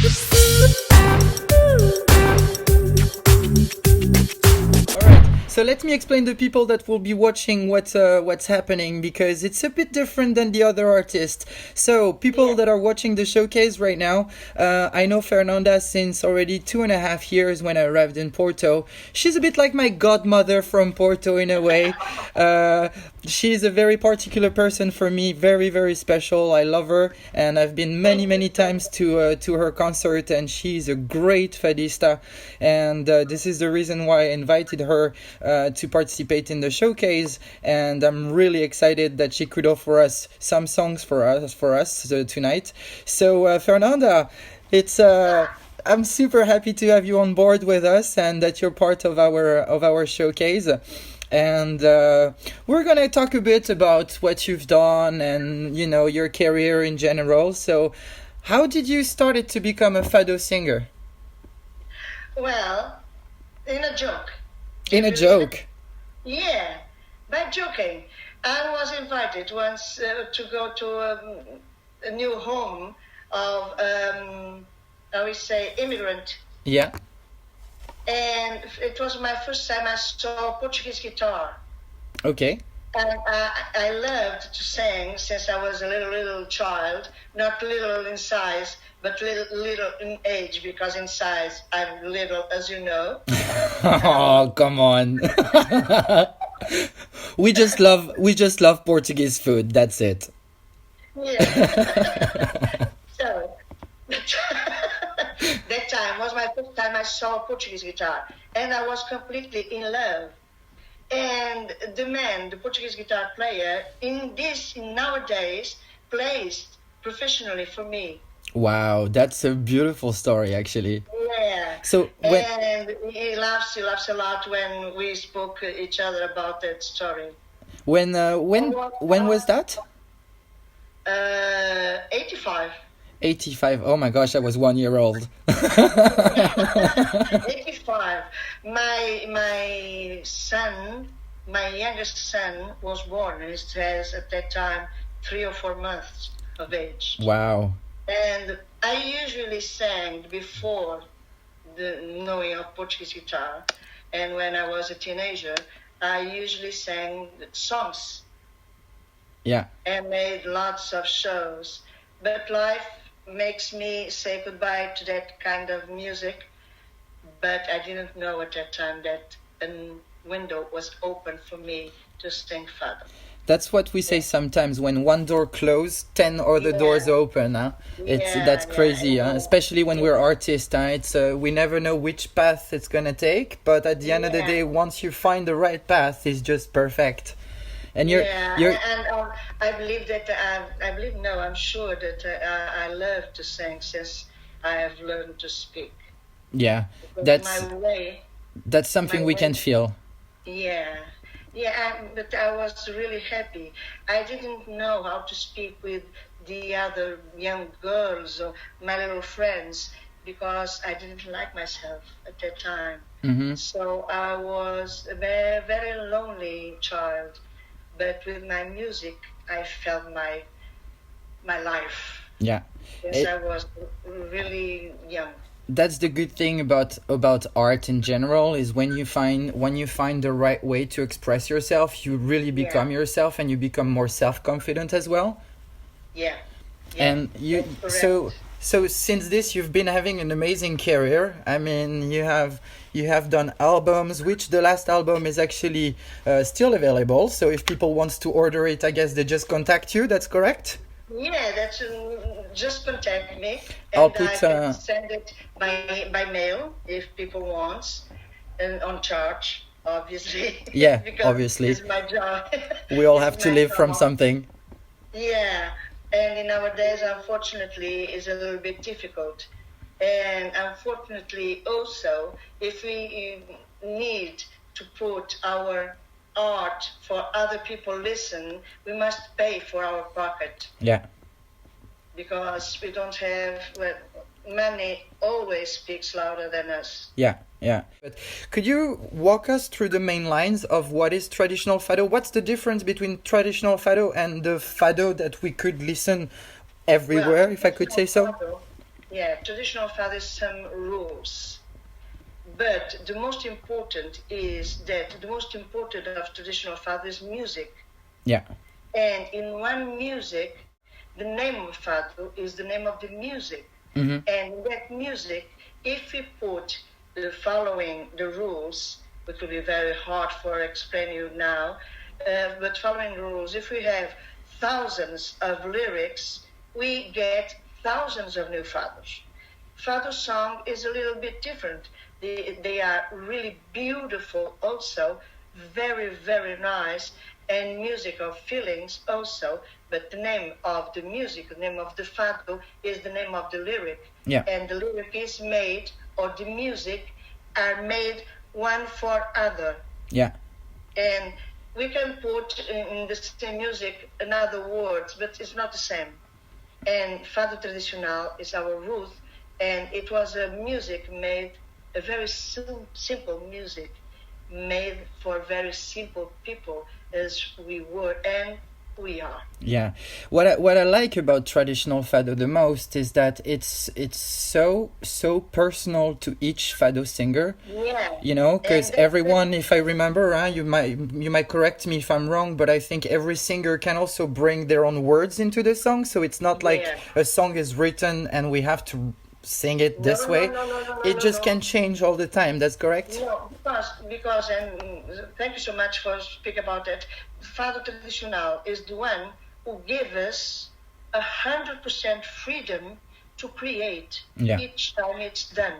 So let me explain to people that will be watching what's happening, because it's a bit different than the other artists. So people that are watching the showcase right now, I know Fernanda since already 2.5 years when I arrived in Porto. She's a bit like my godmother from Porto in a way. She's a very particular person for me, very, very special. I love her, and I've been many, many times to her concert, and she's a great fadista. And this is the reason why I invited her to participate in the showcase, and I'm really excited that she could offer us some songs for us tonight. So Fernanda, it's I'm super happy to have you on board with us and that you're part of our showcase. And we're gonna talk a bit about what you've done and your career in general. So, how did you start to become a fado singer? Well, in a joke. In a joke? Yeah, by joking. I was invited once to go to a new home of, I would say, immigrant. Yeah. And it was my first time I saw Portuguese guitar. Okay. And I loved to sing since I was a little child, not little in size, but little in age, because in size I'm little, as you know. Oh, come on. we just love Portuguese food. That's it. Yeah. So that time was my first time I saw Portuguese guitar, and I was completely in love. And the Portuguese guitar player, nowadays plays professionally for me. Wow, that's a beautiful story, actually. Yeah. So and he laughs a lot when we spoke each other about that story. when was that? 85. 85. Oh my gosh, I was 1 year old. 85. My son, my youngest son, was born. He was at that time 3 or 4 months of age. Wow. And I usually sang before the knowing of Portuguese guitar, and when I was a teenager, I usually sang songs. Yeah. And made lots of shows. But life makes me say goodbye to that kind of music. But I didn't know at that time that a window was open for me to sing fado. That's what we say sometimes. When one door closes, 10 other doors open. Huh? That's crazy, huh? Especially when we're artists. Huh? It's we never know which path it's gonna take, but at the end of the day, once you find the right path, it's just perfect. And you're I believe that I'm sure that I love to sing since I have learned to speak. Yeah, Because that's something we can feel. Yeah. Yeah, but I was really happy. I didn't know how to speak with the other young girls or my little friends because I didn't like myself at that time. Mm-hmm. So I was a very, very lonely child. But with my music, I felt my life. Yeah. Yes, I was really young. That's the good thing about art in general, is when you find the right way to express yourself, you really become yourself, and you become more self-confident as well. Yeah. And so since this, you've been having an amazing career. I mean, you have done albums, which the last album is actually still available. So if people want to order it, I guess they just contact you. That's correct? Yeah, that's just contact me, I'll and put, I can send it by mail if people want, and on charge, obviously. Yeah, because obviously. it's my job. We all have to live from something. Yeah, and in nowadays, unfortunately, is a little bit difficult. And unfortunately, also, if we need to put our art for other people listen, we must pay for our pocket. Yeah. Because we don't have, money always speaks louder than us. Yeah. But could you walk us through the main lines of what is traditional fado? What's the difference between traditional fado and the fado that we could listen everywhere, if I could say so? yeah, traditional fado is some rules. But the most important is that the most important of traditional fado is music. Yeah. And in one music, the name of fado is the name of the music. Mm-hmm. And in that music, if we put the following the rules, which will be very hard for explaining you now, but following rules, if we have thousands of lyrics, we get thousands of new fados. Fado song is a little bit different. They are really beautiful also, very, very nice, and music of feelings also, but the name of the music, the name of the fado is the name of the lyric. Yeah. And the lyric is made, or the music are made one for other. Yeah. And we can put in the same music another words, but it's not the same. And fado tradicional is our root, and it was a music made, a very simple music made for very simple people as we were and we are. Yeah, what I like about traditional fado the most is that it's so personal to each fado singer. Yeah. You know, because And everyone, if I remember, you might correct me if I'm wrong, but I think every singer can also bring their own words into the song, so it's not like Yeah. a song is written and we have to sing it No, this no, way. no, no, no, no, It no, just no. can change all the time. That's correct? No, because, and thank you so much for speaking about that. Fado Tradicional is the one who gave us 100% freedom to create Yeah. each time it's done.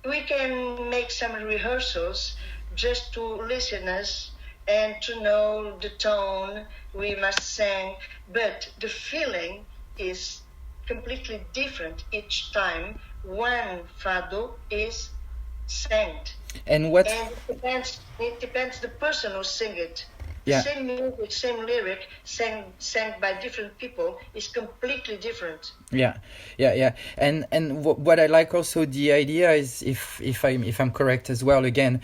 We can make some rehearsals just to listeners and to know the tone we must sing, but the feeling is completely different each time one fado is sang. And what? And it depends the person who sing it. The Yeah. same music, same lyric, sang by different people is completely different. Yeah. And what I like also the idea is, if I'm correct as well again,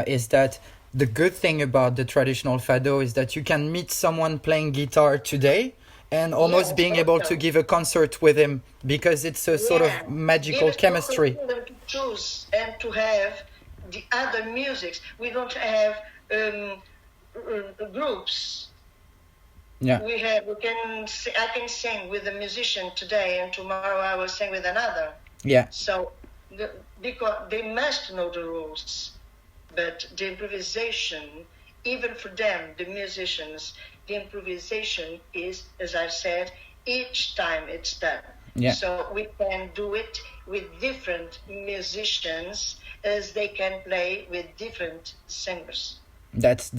is that the good thing about the traditional fado is that you can meet someone playing guitar today and almost Yes, being able to also. give a concert with him because it's a sort Yeah. of magical Give us chemistry. the freedom to choose and to have the other musics. We don't have groups. Yeah. I can sing with a musician today, and tomorrow I will sing with another. Yeah. So, because they must know the rules, but the improvisation, even for them, the musicians, the improvisation is, as I said, each time it's done. Yeah. So we can do it with different musicians as they can play with different singers. That's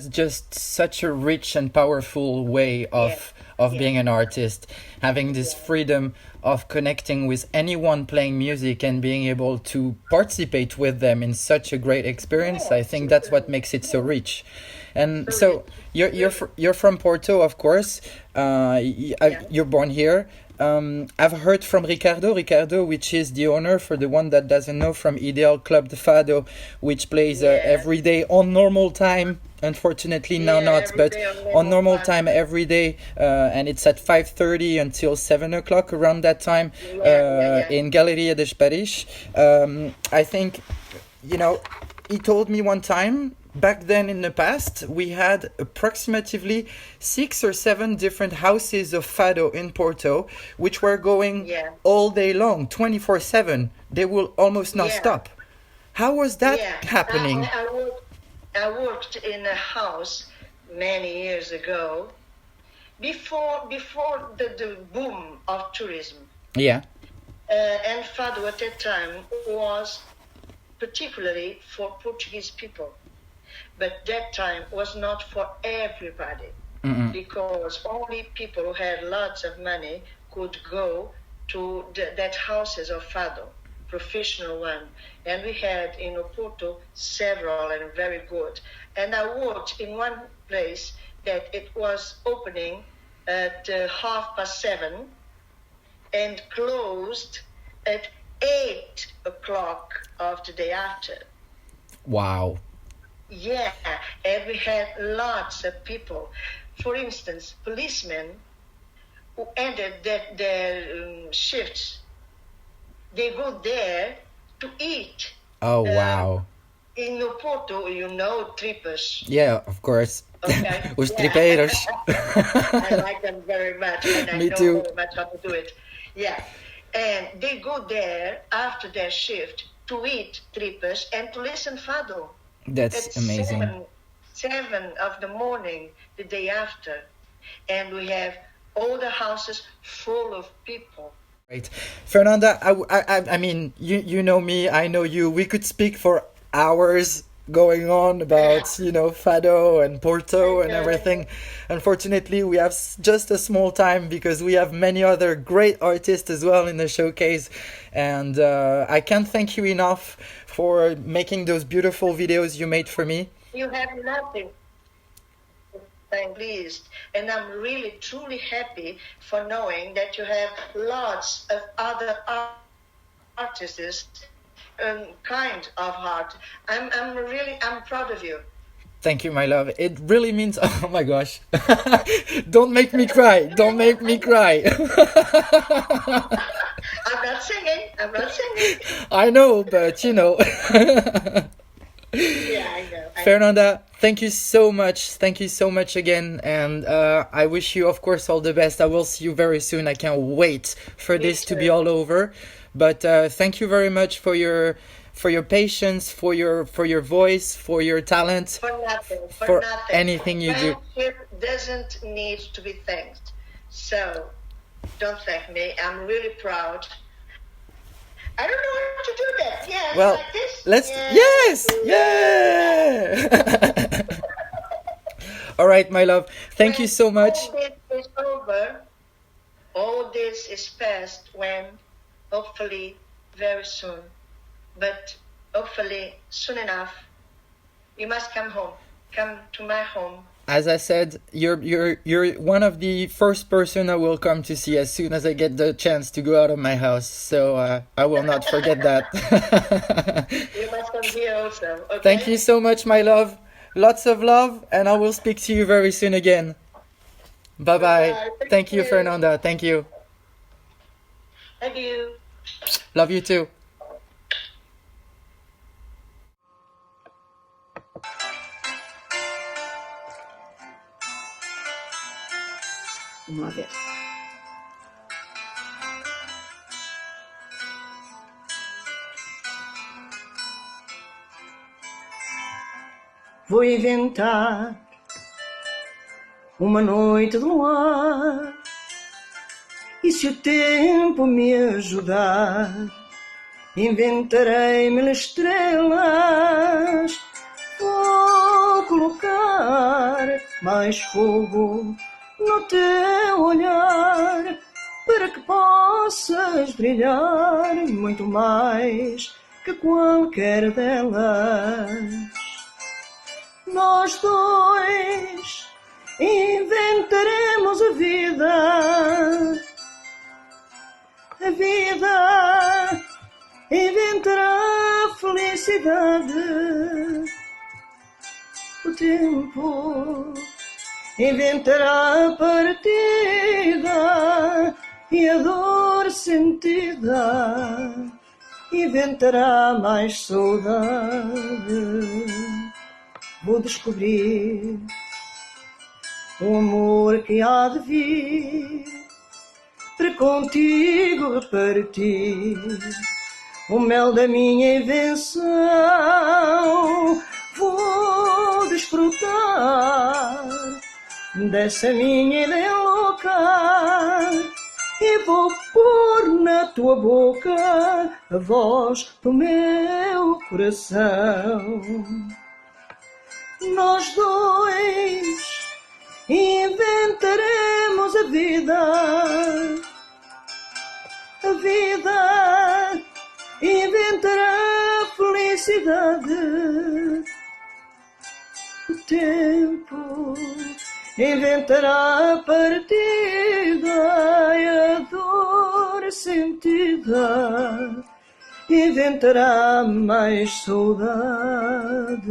just such a rich and powerful way of being an artist, having this freedom of connecting with anyone playing music and being able to participate with them in such a great experience. I think that's what makes it so rich. And so you're from Porto, of course. You're born here. I've heard from Ricardo, which is the owner, for the one that doesn't know, from Ideal Club de Fado, which plays every day on normal time. Unfortunately, now not, every but day on normal time every day, and it's at 5:30 until 7 o'clock, around that time, in Galeria de Paris. I think, he told me one time, back then in the past, we had approximately 6 or 7 different houses of fado in Porto, which were going all day long, 24/7. They will almost not stop. How was that happening? I worked in a house many years ago, before the boom of tourism. Yeah. And fado at that time was particularly for Portuguese people. But that time was not for everybody, because only people who had lots of money could go to that houses of fado, professional one. And we had in Porto several and very good. And I worked in one place that it was opening at 7:30 and closed at 8 o'clock of the day after. Wow. Yeah, and we had lots of people. For instance, policemen who ended their shifts, they go there to eat. Oh, wow. In Porto, you know tripas. Yeah, of course. Okay. Os Yeah. tripeiros. I like them very much, and I Me know too. very much how to do it. Yeah. And they go there after their shift to eat tripas and to listen fado. That's At amazing. 7 of the morning, the day after. And we have all the houses full of people. Right. Fernanda, I mean, you know me, I know you. We could speak for hours going on about, you know, Fado and Porto and everything. Unfortunately, we have just a small time because we have many other great artists as well in the showcase. And I can't thank you enough for making those beautiful videos you made for me. You have nothing. I'm pleased, and I'm really truly happy for knowing that you have lots of other artists, kind of heart. I'm proud of you. Thank you, my love. It really means. Oh my gosh! Don't make me cry. Don't make me cry. I'm not singing. I'm not singing. I know, but you know. Yeah, I know. Fernanda, thank you so much. Thank you so much again. And I wish you, of course, all the best. I will see you very soon. I can't wait for this to be all over. But thank you very much for your patience, for your voice, for your talent, For nothing. for nothing. anything you do. Friendship doesn't need to be thanked. So don't thank me. I'm really proud. I don't know how to do that. Yeah, Well, like this. let's. Yes! Yeah! All right, my love. Thank you so much. All this is over. All this is past when, hopefully, very soon, but hopefully soon enough, you must come home. Come to my home. As I said, you're one of the first person I will come to see as soon as I get the chance to go out of my house. So I will not forget that. You must come here also. Okay? Thank you so much, my love. Lots of love, and I will speak to you very soon again. Bye bye. Bye-bye. Thank you, Fernanda. Thank you. Thank you. Love you too. Vamos lá ver. Vou inventar uma noite de luar, e se o tempo me ajudar, inventarei mil estrelas. Vou colocar mais fogo no teu olhar, para que possas brilhar muito mais que qualquer delas. Nós dois inventaremos a vida inventará a felicidade. O tempo inventará a partida e a dor sentida inventará mais saudade. Vou descobrir o amor que há de vir, para contigo repartir o mel da minha invenção. Vou desfrutar dessa minha ideia louca e vou pôr na tua boca a voz do meu coração. Nós dois inventaremos a vida inventará a felicidade. O tempo inventará a partida e a dor sentida inventará mais saudade.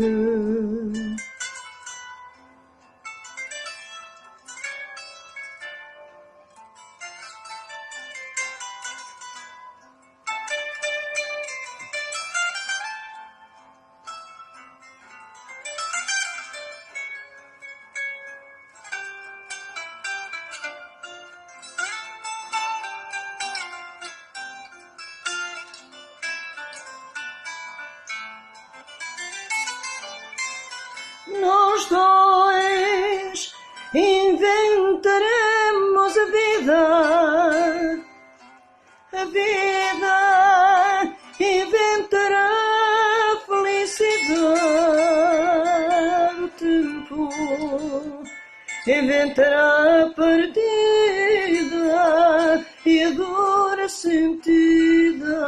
na vida inventará a felicidade. O tempo inventará a partida e a dor a sentida.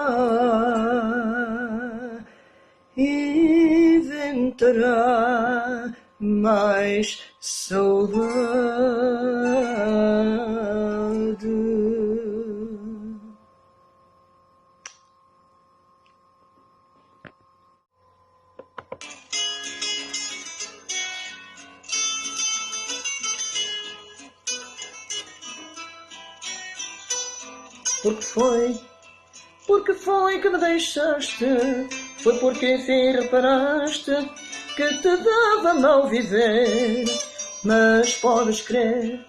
Inventará mais saudade. Porque foi que me deixaste, foi porque enfim reparaste que te dava mal viver. Mas podes crer,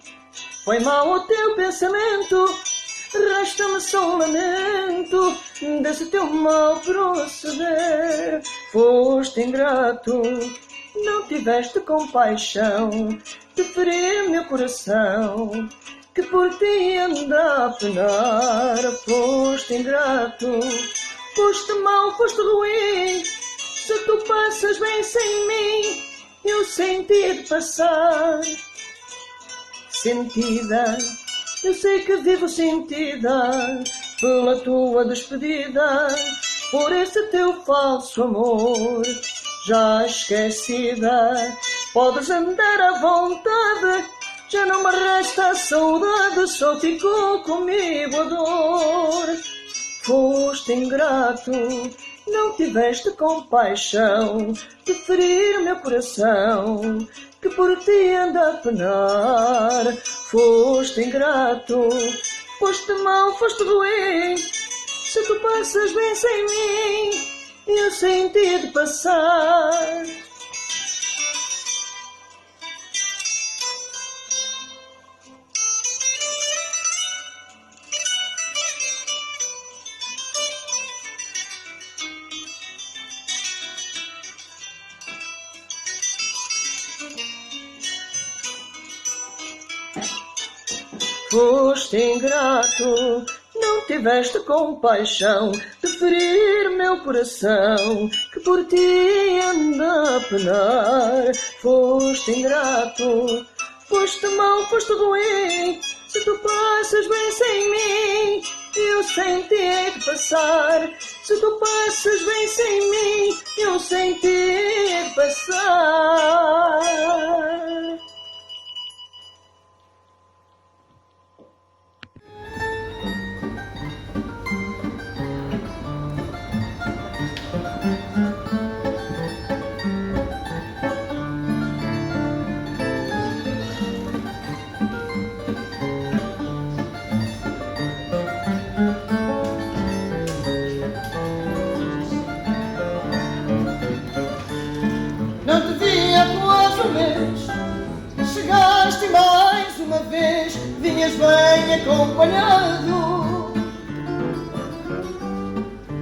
foi mau o teu pensamento, resta-me só um lamento desse teu mau proceder. Foste ingrato, não tiveste compaixão de ferir meu coração, que por ti anda a penar. Foste ingrato, foste mau, foste ruim. Se tu passas bem sem mim, eu senti de passar. Sentida, eu sei que vivo sentida pela tua despedida, por esse teu falso amor já esquecida. Podes andar à vontade, já não me resta a saudade, só ficou comigo a dor. Foste ingrato, não tiveste compaixão de ferir meu coração, que por ti anda a penar. Foste ingrato, foste mau, foste ruim. Se tu passas bem sem mim, eu senti de passar. Foste ingrato, não tiveste compaixão de ferir meu coração, que por ti anda a penar. Foste ingrato, foste mau, foste ruim. Se tu passas bem sem mim, eu senti de passar. Se tu passas bem sem mim, eu senti de passar. Não te vi há quase um mês, chegaste mais uma vez, vinhas bem acompanhado.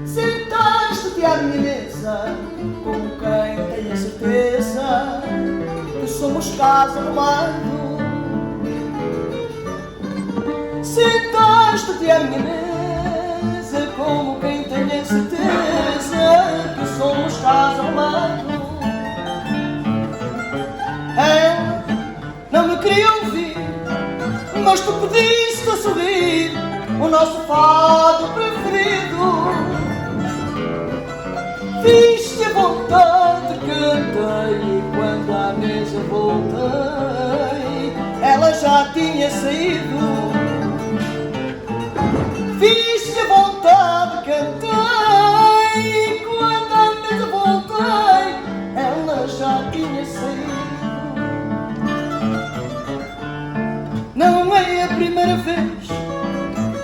Sentaste-te à minha mesa, como quem tem a certeza que somos caso armado. Sentaste-te à minha mesa, como quem tem a certeza que somos caso armado. Ela não me queria ouvir, mas tu pediste a sorrir o nosso fado preferido. Fiz-te a vontade, cantei, e quando à mesa voltei, ela já tinha saído. Fiz-te a vontade, cantei, e quando à mesa voltei, ela já tinha saído. Não é a primeira vez,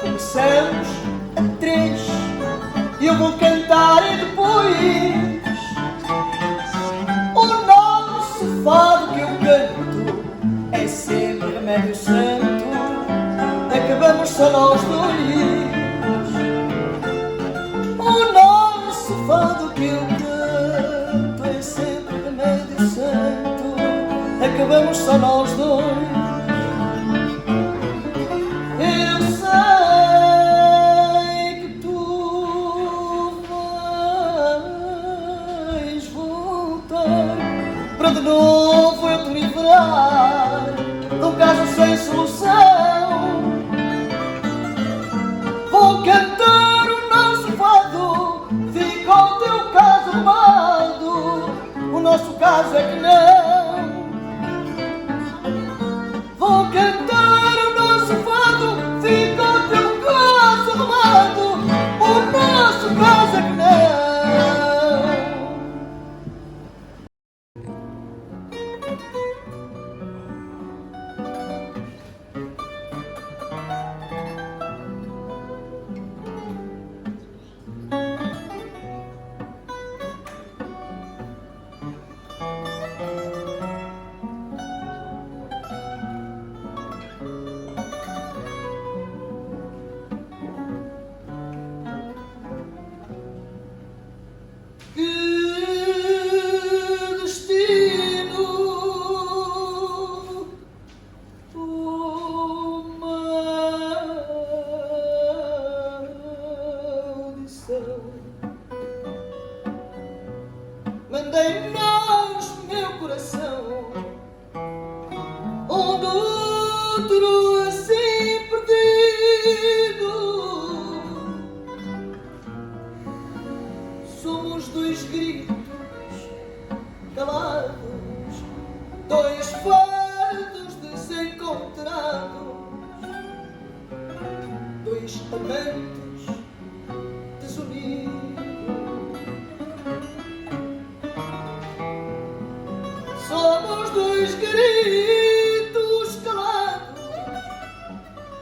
começamos a três, eu vou cantar e depois o nosso fado que eu canto é sempre remédio santo, acabamos só nós dois. O nosso fado que eu canto é sempre remédio santo, acabamos só nós dois. Eu sei Vou cantar o nosso fado, fica o teu caso arrumado, o nosso caso é que não. Vou cantar o nosso fado, fica o teu caso arrumado, o nosso caso é que não. Mandei nós, meu coração, onde outro assim perdido. Somos dois gritos calados, dois fardos desencontrados, dois amantes desunidos. Somos dois gritos calados,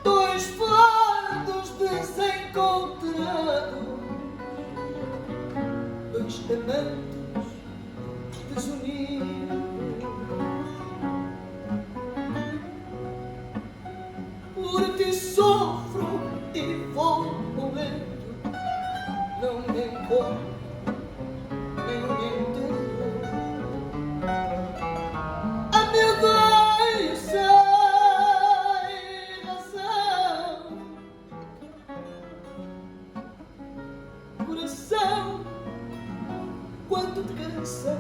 dois fardos desencontrados, dois amantes desunidos. Por ti sofro e vou morrendo, não me encontro, nem me entendo. Coração, quando te cansas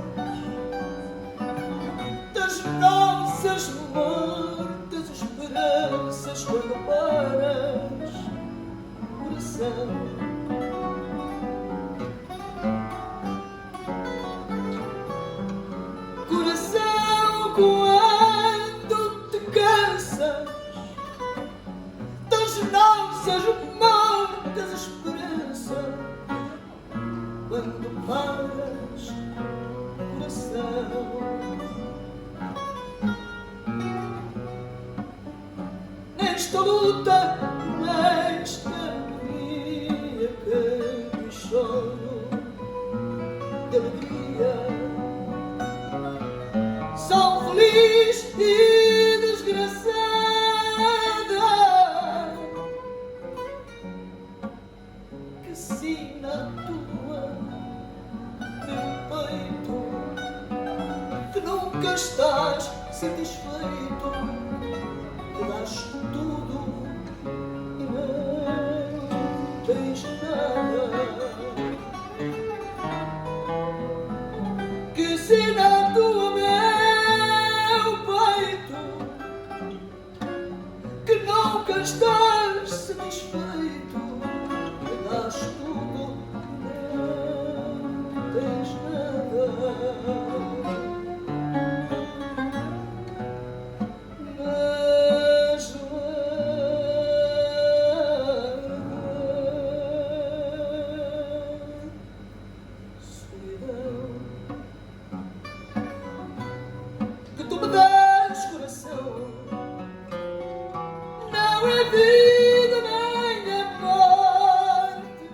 das nossas mortas esperanças, quando paras, coração. Coração, quando te cansas das nossas mortas esperanças, quando paras, coração. Nesta luta, nesta agonia que eu choro de alegria, sou feliz e desgraçada, que sina a tua meu peito, que nunca estás satisfeito, que dás tudo e não tens nada, que sina a tua meu peito, que nunca estás satisfeito, que dás tudo e não tens nada. Vida nem a morte,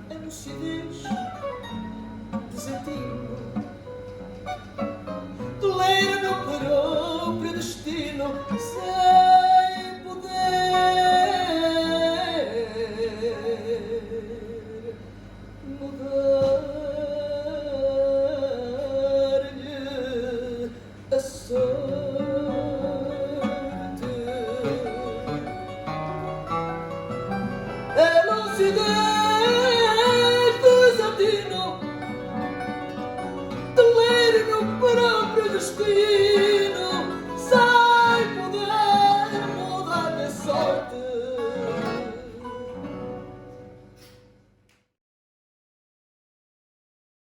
a lucidez desatino de ler no próprio destino, sem poder mudar. Desatino de ler no próprio destino,